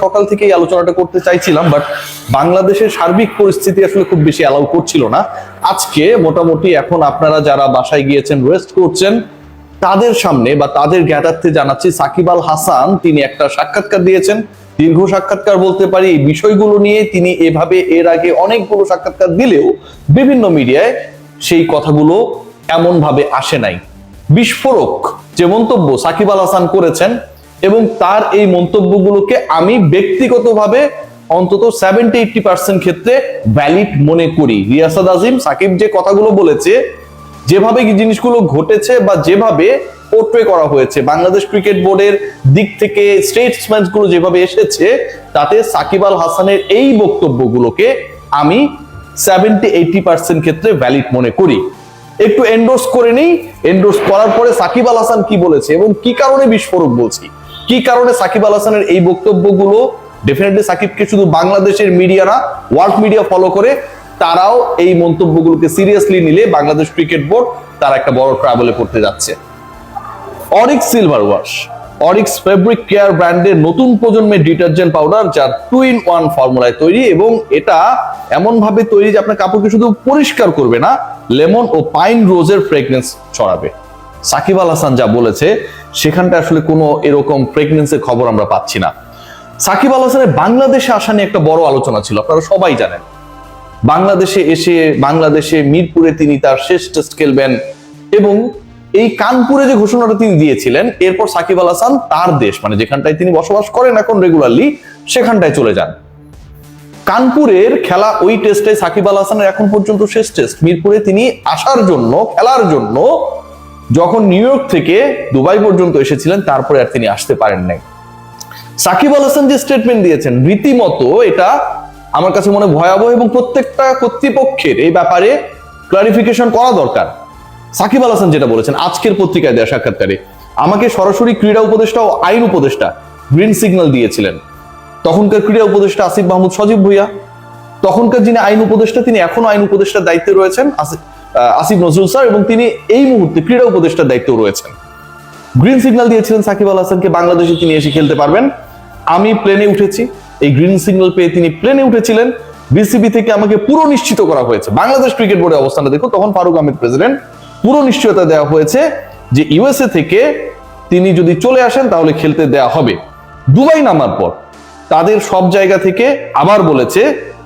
সকাল থেকে এই আলোচনাটা করতে চাইছিলাম, বাট বাংলাদেশের সার্বিক পরিস্থিতি আসলে খুব বেশি অ্যালাউ করছিল না। আজকে মোটামুটি এখন আপনারা যারা বাসায় গিয়েছেন রেস্ট করছেন তাদের সামনে বা তাদের জ্ঞাতার্থে জানাচ্ছি, সাকিব আল হাসান তিনি একটা সাক্ষাৎকার দিয়েছেন। দীর্ঘ সাক্ষাৎকার বলতে পারি, এই বিষয়গুলো নিয়ে তিনি এভাবে এর আগে অনেকগুলো সাক্ষাৎকার দিলেও বিভিন্ন মিডিয়ায় সেই কথাগুলো এমন ভাবে আসে নাই। বিস্ফোরক যে মন্তব্য সাকিব আল হাসান করেছেন এবং তার এই মন্তব্যগুলোকে আমি ব্যক্তিগতভাবে অন্তত 70-80% ক্ষেত্রে ভ্যালিড মনে করি। রিয়াসাত আজিম সাকিব যে কথাগুলো বলেছে, যেভাবে জিনিসগুলো ঘটেছে বা যেভাবে পোর্ট্রে করা হয়েছে, বাংলাদেশ ক্রিকেট বোর্ডের দিক থেকে স্টেটসম্যান গুলো যেভাবে এসেছে, তাতে সাকিব আল হাসানের এই বক্তব্যগুলোকে আমি 70-80% ক্ষেত্রে ভ্যালিড মনে করি। একটু এন্ডোর্স করে নেই। এন্ডোর্স করার পরে সাকিব আল হাসান কি বলেছে এবং কি কারণে বিস্ফোরক বলছি, কি কারণে সাকিব আল হাসানের এই বক্তব্যগুলো ডেফিনেটলি সাকিবকে শুধু বাংলাদেশের মিডিয়া না, ওয়ার্ল্ড মিডিয়া ফলো করে, তারাও এই মন্তব্যগুলোকে সিরিয়াসলি নিলে বাংলাদেশ ক্রিকেট বোর্ড তারা একটা বড় ট্রাবলে পড়তে যাচ্ছে। Orix silver wash, Orix fabric care ব্র্যান্ডের নতুন প্রজন্মের ডিটারজেন্ট পাউডার, যার 2-in-1 ফর্মুলায় তৈরি এবং এটা এমন ভাবে তৈরি যে আপনার কাপড়কে শুধু পরিষ্কার করবে না, লেমন ও পাইন রোজের ফ্রেগনেন্স ছড়াবে। সাকিব আল হাসান যা বলেছে সেখানটা আসলে কোনো এরকম ফ্রেগনেন্সের খবর আমরা পাচ্ছি না। সাকিব আল হাসানের বাংলাদেশে আসা নিয়ে একটা বড় আলোচনা ছিল, আপনারা সবাই জানেন। বাংলাদেশে এসে বাংলাদেশে মিরপুরে তিনি তার শেষ টেস্ট খেলবেন এবং এই কানপুরে যে ঘোষণাটা তিনি দিয়েছিলেন, এরপর সাকিব আল হাসান তার দেশ মানে যেখানটায় তিনি বসবাস করেন এখন রেগুলারলি, সেখানটায় চলে যান। কানপুরের খেলা ওই টেস্টে সাকিব আল হাসানের এখন পর্যন্ত শেষ টেস্ট। মিরপুরে তিনি আসার জন্য, খেলার জন্য যখন নিউ ইয়র্ক থেকে দুবাই পর্যন্ত এসেছিলেন, তারপরে আর তিনি আসতে পারেন নাই। সাকিব আল হাসান যে স্টেটমেন্ট দিয়েছেন রীতিমতো এটা আমার কাছে মনে ভয়াবহ এবং প্রত্যেকটা কর্তৃপক্ষের এই ব্যাপারে ক্লারিফিকেশন করা দরকার। সাকিব আল হাসান যেটা বলেছেন আজকের পত্রিকায় দেওয়া সাক্ষাৎকারে, আমাকে সরাসরি ক্রীড়া উপদেষ্টা ও আইন উপদেষ্টা গ্রিন সিগন্যাল দিয়েছিলেন। তখনকার ক্রীড়া উপদেষ্টা আসিফ মাহমুদ সজীব ভুইয়া, তখনকার যিনি আইন উপদেষ্টা তিনি এখনো আইন উপদেষ্টার দায়িত্বে রয়েছেন আসিফ নজরুল স্যার, এবং তিনি এই মুহূর্তে ক্রীড়া উপদেষ্টার দায়িত্বেও রয়েছেন। গ্রিন সিগন্যাল দিয়েছিলেন সাকিব আল হাসানকে, বাংলাদেশে তিনি এসে খেলতে পারবেন। আমি প্লেনে উঠেছি, এই গ্রিন সিগন্যাল পেয়ে তিনি প্লেনে উঠেছিলেন। বিসিবি থেকে আমাকে পুরো নিশ্চিত করা হয়েছে, বাংলাদেশ ক্রিকেট বোর্ডের অবস্থানটা দেখো, তখন ফারুক আহমেদ প্রেসিডেন্ট, পুরো নিশ্চয়তা দেওয়া হয়েছে যে ইউএসএ থেকে তিনি যদি চলে আসেন তাহলে খেলতে দেওয়া হবে। দুবাই নামার পর তাদের সব জায়গা থেকে আবার বলেছে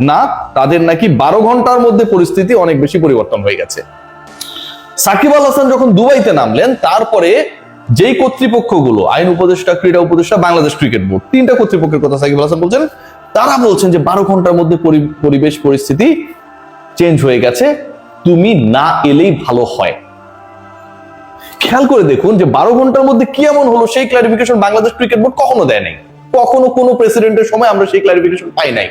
না, তাদের নাকি 12 ঘন্টার মধ্যে পরিস্থিতি অনেক বেশি পরিবর্তন হয়ে গেছে। সাকিব আল হাসান যখন দুবাইতে নামলেন, তারপরে যেই কর্তৃপক্ষগুলো আইন উপদেষ্টা, ক্রীড়া উপদেষ্টা, বাংলাদেশ ক্রিকেট বোর্ড, তিনটা কর্তৃপক্ষের কথা সাকিব আল হাসান বলছেন, তারা বলছেন যে 12 ঘন্টার মধ্যে পরিবেশ পরিস্থিতি চেঞ্জ হয়ে গেছে, তুমি না এলেই ভালো হয়। খেয়াল করে দেখুন যে 12 ঘন্টার মধ্যে কি এমন হলো, সেই ক্লারিফিকেশন বাংলাদেশ ক্রিকেট বোর্ড কখনো দেয় নাই। কখনো কোনো প্রেসিডেন্টের সময় আমরা সেই ক্লারিফিকেশন পাই নাই।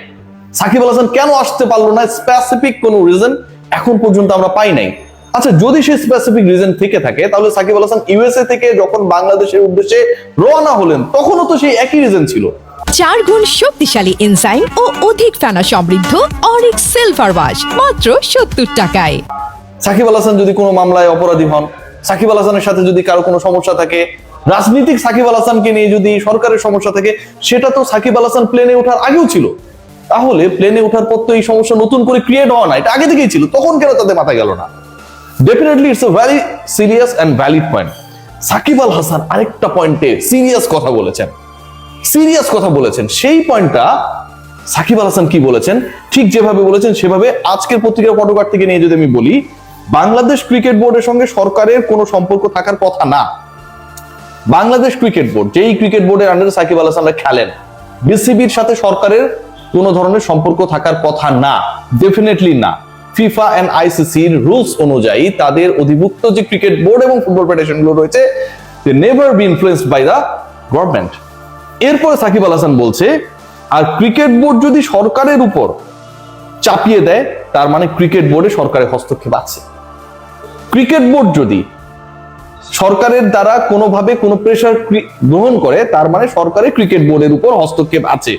সাকিব আল হাসান কেন আসতে পারলো না, স্পেসিফিক কোনো রিজন এখন পর্যন্ত আমরা পাই নাই। আচ্ছা, যদি সেই স্পেসিফিক রিজন থেকে থাকে, তাহলে সাকিব আল হাসান ইউএসএ থেকে যখন বাংলাদেশের উদ্দেশ্যে রওনা হলেন, তখনও তো সেই একই রিজন ছিল। 4 গুণ শক্তিশালী এনজাইম ও অধিক ফেনা সমৃদ্ধ অরিক্স সিলভার ওয়াশ মাত্র 70 টাকায়। সাকিব আল হাসান যদি কোনো মামলায় অপরাধী হন, সাকিব আল হাসানের সাথে যদি কারো কোনো সমস্যা থাকে, রাজনীতিক সাকিব আল হাসানকে নিয়ে যদি সরকারের সমস্যা থাকে, সেটা তো সাকিব আল হাসান প্লেনে ওঠার আগেও ছিল। তাহলে প্লেনে ওঠার পর তো এই সমস্যা নতুন করে ক্রিয়েট হওয়া না, এটা আগে থেকেই ছিল, তখন কেন তাদের মাথা গেল না? Definitely it's a very serious and valid point. Shakib Al Hasan আরেকটা পয়েন্টে সিরিয়াস কথা বলেছেন, সেই পয়েন্টটা সাকিব আল হাসান কি বলেছেন, ঠিক যেভাবে বলেছেন সেভাবে আজকের পত্রিকার ফটোকার্ড থেকে নিয়ে যদি আমি বলি, বাংলাদেশ ক্রিকেট বোর্ডের সঙ্গে সরকারের কোনো সম্পর্ক থাকার কথা না। বাংলাদেশ ক্রিকেট বোর্ড, যেই ক্রিকেট বোর্ডের আন্ডারে সাকিব আল হাসানরা খেলেন, বিসিবির সাথে সরকারের কোনো ধরনের সম্পর্ক থাকার কথা না, ডেফিনেটলি না। ফিফা এন্ড আইসিসির রুলস অনুযায়ী তাদের অধিভুক্ত যে ক্রিকেট বোর্ড এবং ফুটবল ফেডারেশনগুলো রয়েছে, they never be influenced by the government. এরপরে সাকিব আল হাসান বলছে, আর ক্রিকেট বোর্ড যদি সরকারের উপর চাপিয়ে দেয়, তার মানে ক্রিকেট বোর্ডে সরকারের হস্তক্ষেপ আছে। ক্রিকেট বোর্ড যদি সরকারের দ্বারা কোনোভাবে কোনো প্রেসার গ্রহণ করে, তার মানে সরকারের ক্রিকেট বোর্ডের উপর হস্তক্ষেপ আছে।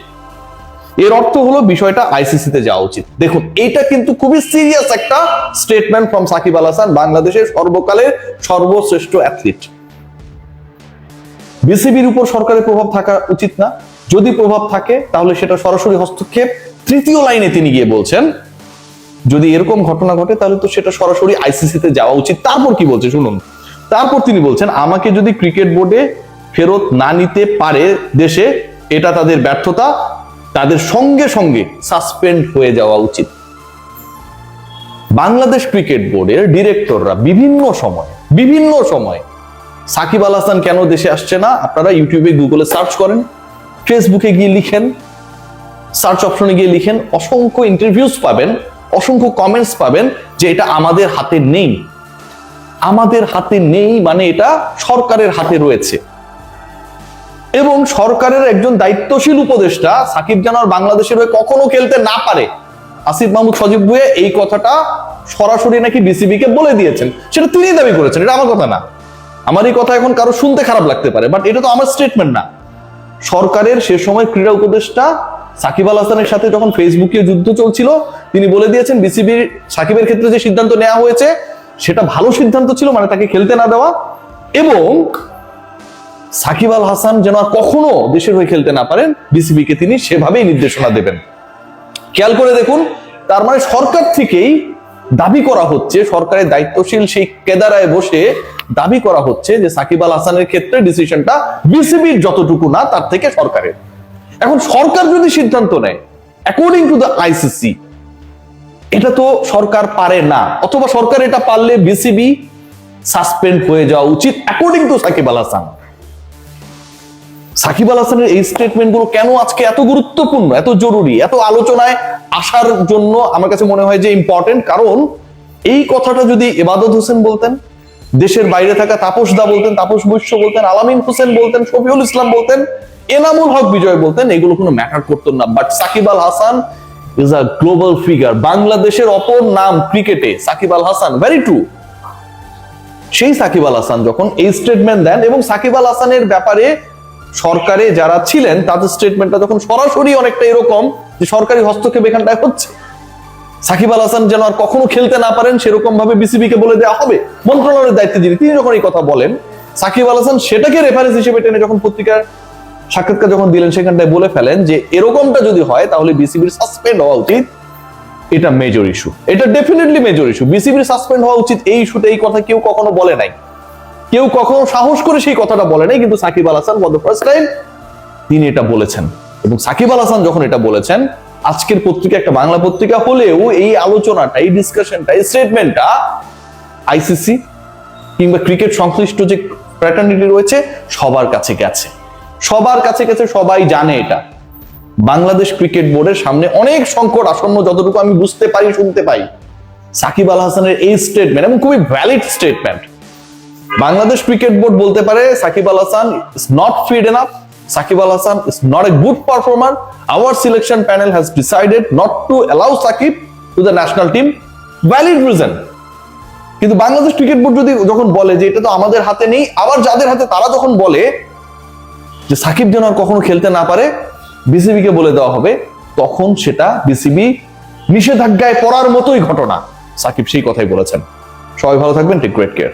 এর অর্থ হলো বিষয়টা আইসিসিতে যাওয়া উচিত। দেখুন, এটা কিন্তু খুবই সিরিয়াস একটা স্টেটমেন্ট ফ্রম সাকিব আল হাসান, বাংলাদেশের সর্বকালের সর্বশ্রেষ্ঠ অ্যাথলিট। বিসিবির উপর সরকারের প্রভাব থাকা উচিত না, যদি প্রভাব থাকে তাহলে সেটা সরাসরি হস্তক্ষেপ। তৃতীয় লাইনে তিনি গিয়ে বলছেন যদি এরকম ঘটনা ঘটে তাহলে তো সেটা সরাসরি আইসিসিতে যাওয়া উচিত। তারপর কি বলছে শুনুন, তারপর তিনি বলছেন আমাকে যদি ক্রিকেট বোর্ডে ফেরত না নিতে পারে দেশে, এটা তাদের ব্যর্থতা, তাদের সঙ্গে সঙ্গে সাসপেন্ড হয়ে যাওয়া উচিত। বাংলাদেশ ক্রিকেট বোর্ডের ডিরেক্টররা বিভিন্ন সময় সাকিব আল হাসান কেন দেশে আসছে না, আপনারা ইউটিউবে গুগলে সার্চ করেন, ফেসবুকে গিয়ে লিখেন, সার্চ অপশনে গিয়ে লিখেন, অসংখ্য ইন্টারভিউজ পাবেন, অসংখ্য কমেন্টস পাবেন যে এটা আমাদের হাতে নেই। আমাদের হাতে নেই মানে এটা সরকারের হাতে রয়েছে। এবং সরকারের একজন দায়িত্বশীল উপদেষ্টা সাকিব যেন আর বাংলাদেশের হয়ে কখনো খেলতে না পারে, আসিফ মাহমুদ সজীব ভুঁইয়া এই কথাটা সরাসরি নাকি বিসিবি কে বলে দিয়েছেন। সেটা তিনি দাবি করেছেন, এটা আমার কথা না। আমার এই কথা এখন কারো শুনতে খারাপ লাগতে পারে, বাট এটা তো আমার স্টেটমেন্ট না। সরকারের সে সময় ক্রীড়া উপদেষ্টা সাকিব আল হাসানের সাথে যখন ফেসবুকে যুদ্ধ চলছিল, তিনি বলে দিয়েছেন বিসিবির সাকিবের ক্ষেত্রে যে সিদ্ধান্ত নেওয়া হয়েছে সেটা ভালো সিদ্ধান্ত ছিল, মানে তাকে খেলতে না দেওয়া, এবং সাকিব আল হাসান যেন আর কখনো দেশের হয়ে খেলতে না পারেন বিসিবি কে তিনি সেভাবেই নির্দেশনা দেবেন। খেয়াল করে দেখুন, তার মানে সরকার থেকেই দাবি করা হচ্ছে, সরকারের দায়িত্বশীল সেই কেদারায় বসে দাবি করা হচ্ছে যে সাকিব আল হাসানের ক্ষেত্রে ডিসিশনটা বিসিবির যতটুকু না তার থেকে সরকারের। এখন সরকার যদি সিদ্ধান্ত নেয় অ্যাকর্ডিং টু দ্য আইসিসি, এটা তো সরকার পারে না, অথবা সরকার এটা পারলে বিসিবি সাসপেন্ড হয়ে যাওয়া উচিত অ্যাকর্ডিং টু সাকিব আল হাসান। সাকিব আল হাসানের এই স্টেটমেন্ট গুলো কেন আজকে এত গুরুত্বপূর্ণ, এত জরুরি, এত আলোচনায় আসার জন্য আমার কাছে মনে হয় যে ইম্পর্টেন্ট। কারণ এই কথাটা যদি ইবাদত হোসেন বলতেন, দেশের বাইরে থাকা তাপস দা বলতেন, তাপস বৈশ্য বলতেন, আলামিন হোসেন বলতেন, শফিউল ইসলাম বলতেন, এনামুল হক বিজয় বলতেন, এগুলো কোনো ম্যাটার করতো না। But Shakib Al Hasan is a global figure. বাংলাদেশের অপর নাম ক্রিকেটে সাকিব আল হাসান, ভেরি ট্রু। সেই সাকিব আল হাসান যখন এই স্টেটমেন্ট দেন, এবং সাকিব আল হাসানের ব্যাপারে সরকারে যারা ছিলেন তাদের স্টেটমেন্টটা যখন সরাসরি অনেকটা এরকম যে সরকারি হস্তক্ষেপ এখানটায় হচ্ছে, সাকিব আল হাসান যেন আর কখনো খেলতে না পারেন সেরকম ভাবে বিসিবি কে বলে দেওয়া হবে, মন্ত্রণালয়ের দায়িত্বে যিনি, তিনি যখন এই কথা বলেন, সাকিব আল হাসান সেটাকে রেফারেন্স হিসেবে টেনে যখন পত্রিকার সাক্ষাৎকার যখন দিলেন সেখানটায় বলে ফেলেন যে এরকমটা যদি হয় তাহলে বিসিবির সাসপেন্ড হওয়া উচিত। এটা মেজর ইস্যু, এটা ডেফিনেটলি মেজর ইস্যু। বিসিবির সাসপেন্ড হওয়া উচিত এই ইস্যুতে এই কথা কেউ কখনো বলে নাই, কেউ কখনো সাহস করে সেই কথাটা বলে নাই, কিন্তু Shakib Al Hasan for the first time তিনি এটা বলেছেন। এবং সাকিব আল হাসান যখন এটা বলেছেন, আজকের পত্রিকা একটা বাংলা পত্রিকা হলেও এই আলোচনাটা, এই ডিসকাশনটা, এই স্টেটমেন্টটা আইসিসি কিংবা ক্রিকেট সংশ্লিষ্ট যে ফ্র্যাটার্নিটি রয়েছে সবার কাছে গেছে, সবার কাছে গেছে, সবাই জানে এটা। বাংলাদেশ ক্রিকেট বোর্ডের সামনে অনেক সংকট আসন্ন, যতটুকু আমি বুঝতে পারি, শুনতে পাই। সাকিব আল হাসানের এই স্টেটমেন্ট এবং খুবই valid statement, Bangladesh cricket board বলতে পারে Shakib Al Hasan is not fit enough, Shakib Al Hasan is not a good performer, our selection panel has decided not to allow Shakib to the national team, valid reason। কিন্তু বাংলাদেশ ক্রিকেট বোর্ড যদি যখন বলে যে এটা তো আমাদের হাতে নেই, আবার যাদের হাতে তারা যখন বলে যে সাকিব যেন আর কখনো খেলতে না পারে বিসিবি কে বলে দেওয়া হবে, তখন সেটা বিসিবি নিষেধাজ্ঞায় পড়ার মতোই ঘটনা। সাকিব সেই কথাই বলেছেন। সবাই ভালো থাকবেন, টেক গ্রেট কেয়ার।